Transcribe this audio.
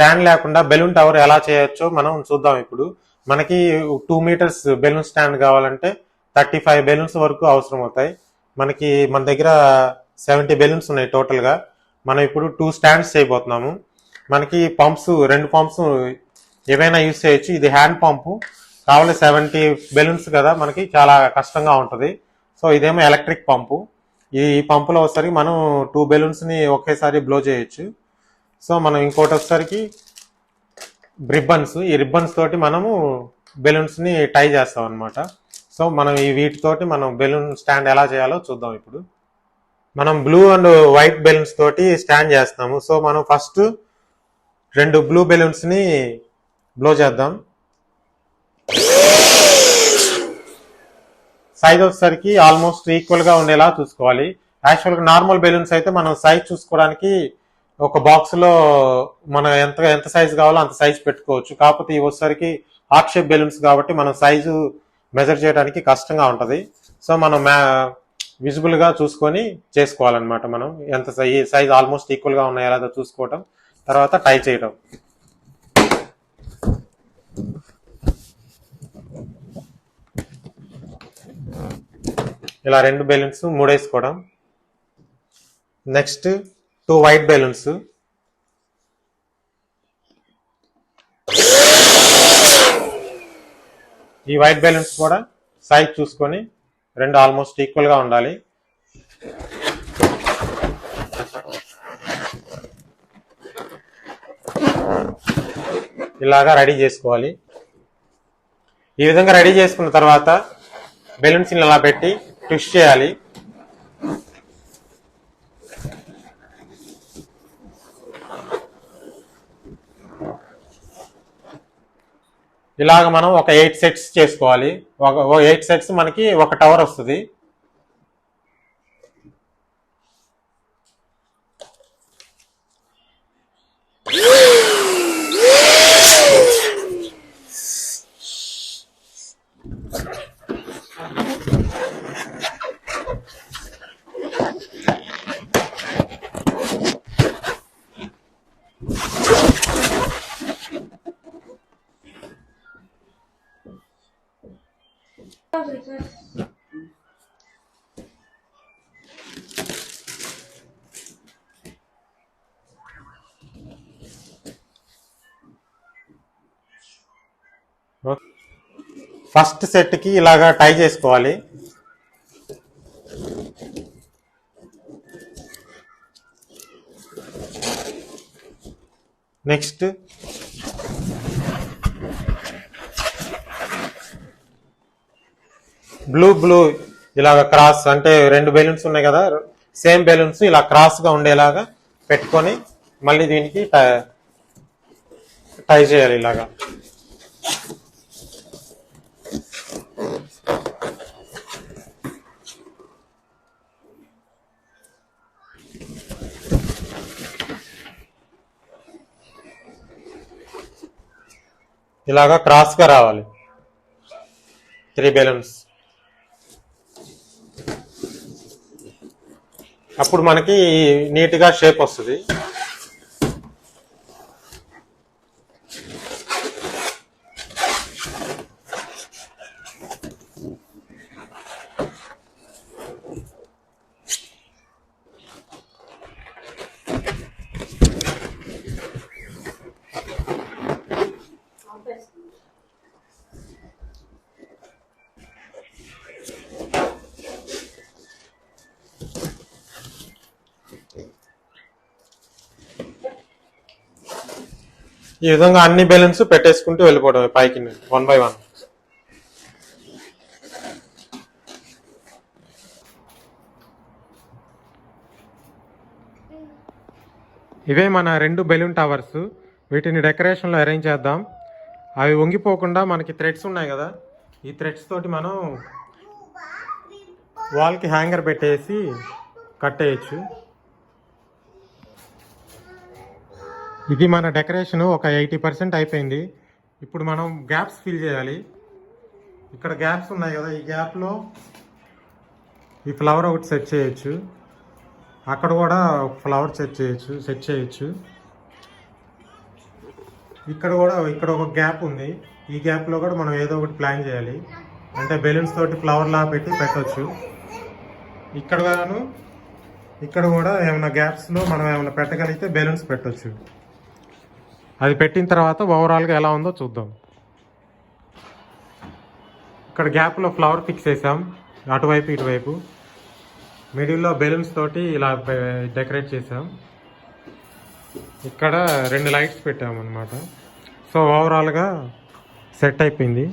Stand లేకుండా balloon tower ఎలా చేయొచ్చో మనం చూద్దాం. ఇప్పుడు మనకి 2 మీటర్స్ బెలూన్ స్టాండ్ కావాలంటే 35 బెలూన్స్ వరకు అవసరం అవుతాయి. మన దగ్గర 70 బెలూన్స్ ఉన్నాయి టోటల్గా. మనం ఇప్పుడు 2 స్టాండ్స్ చేయబోతున్నాము. మనకి పంప్స్ 2 పంప్స్ ఏవైనా యూజ్ చేయొచ్చు. ఇది హ్యాండ్ పంపు కావాలి. 70 బెలూన్స్ కదా, మనకి చాలా కష్టంగా ఉంటుంది. సో ఇదేమో ఎలక్ట్రిక్ పంపు. ఈ పంపులో వచ్చేసరికి మనం 2 బెలూన్స్ని ఒకేసారి బ్లో చేయొచ్చు. సో మనం ఇంకోటి వచ్చేసరికి రిబ్బన్స్. ఈ రిబ్బన్స్ తోటి మనము బెలూన్స్ని టై చేస్తాం అనమాట. సో మనం వీటితోటి మనం బెలూన్ స్టాండ్ ఎలా చేయాలో చూద్దాం. ఇప్పుడు మనం బ్లూ అండ్ వైట్ బెలూన్స్ తోటి స్టాండ్ చేస్తాము. సో మనం ఫస్ట్ 2 బ్లూ బెలూన్స్ని బ్లో చేద్దాం. సైజ్ వచ్చేసరికి ఆల్మోస్ట్ ఈక్వల్గా ఉండేలా చూసుకోవాలి. యాక్చువల్గా నార్మల్ బెలూన్స్ అయితే మనం సైజ్ చూసుకోవడానికి ఒక బాక్స్లో మనం ఎంత సైజు కావాలో అంత సైజు పెట్టుకోవచ్చు. కాకపోతే ఇవి వచ్చేసరికి హార్ట్ షేప్ బెలూన్స్ కాబట్టి మనం సైజు మెజర్ చేయడానికి కష్టంగా ఉంటుంది. సో మనం విజిబుల్గా చూసుకొని చేసుకోవాలన్నమాట. మనం ఎంత సైజ్ ఆల్మోస్ట్ ఈక్వల్గా ఉన్నాయో లేదా చూసుకోవటం, తర్వాత టై చేయడం. ఇలా 2 బెలూన్స్ 3 వేసుకోవడం. Next 2 white balloons. ఈ వైట్ బెలూన్స్ కూడా సైజ్ చూసుకొని 2 ఆల్మోస్ట్ ఈక్వల్గా ఉండాలి. ఇలాగా రెడీ చేసుకోవాలి. ఈ విధంగా రెడీ చేసుకున్న తర్వాత బెలూన్స్ ఇలా పెట్టి ట్విస్ట్ చేయాలి. ఇలాగ మనం ఒక 8 సెట్స్ చేసుకోవాలి. 8 సెట్స్ మనకి ఒక టవర్ వస్తుంది. ఫస్ట్ సెట్ కి ఇలాగా టై చేసుకోవాలి. నెక్స్ట్ బ్లూ ఇలాగ క్రాస్, అంటే 2 బెలూన్స్ ఉన్నాయి కదా, సేమ్ బెలూన్స్ ఇలా క్రాస్ గా ఉండేలాగా పెట్టుకొని మళ్ళీ దీనికి టై చేయాలి. ఇలాగా క్రాస్ గా రావాలి 3 బెలూన్స్. అప్పుడు మనకి నీట్ గా షేప్ వస్తుంది. ఈ విధంగా అన్ని బెలూన్స్ పెట్టేసుకుంటూ వెళ్ళిపోవడం పైకి 1 by 1. ఇవే మన 2 బెలూన్ టవర్స్. వీటిని డెకరేషన్లో అరేంజ్ చేద్దాం. అవి వంగిపోకుండా మనకి థ్రెడ్స్ ఉన్నాయి కదా, ఈ థ్రెడ్స్ తోటి మనం వాల్కి హ్యాంగర్ పెట్టేసి కట్టేయచ్చు. ఇది మన డెకరేషన్ ఒక 80% అయిపోయింది. ఇప్పుడు మనం గ్యాప్స్ ఫిల్ చేయాలి. ఇక్కడ గ్యాప్స్ ఉన్నాయి కదా, ఈ గ్యాప్లో ఈ ఫ్లవర్ ఒకటి సెట్ చేయొచ్చు. అక్కడ కూడా ఫ్లవర్ సెట్ చేయొచ్చు. ఇక్కడ ఒక గ్యాప్ ఉంది. ఈ గ్యాప్లో కూడా మనం ఏదో ఒకటి ప్లాన్ చేయాలి. అంటే బెలూన్స్ తోటి ఫ్లవర్ లా పెట్టి పెట్టవచ్చు. ఇక్కడ కూడా ఏమైనా గ్యాప్స్లో మనం ఏమైనా పెట్టగలిగితే బెలూన్స్ పెట్టవచ్చు. అది పెట్టిన తర్వాత ఓవరాల్గా ఎలా ఉందో చూద్దాం. ఇక్కడ గ్యాప్లో ఫ్లవర్ ఫిక్స్ చేసాం, అటువైపు ఇటువైపు. మిడిల్లో బెలూన్స్ తోటి ఇలా డెకరేట్ చేసాం. ఇక్కడ 2 లైట్స్ పెట్టామన్నమాట. సో ఓవరాల్గా సెట్ అయిపోయింది.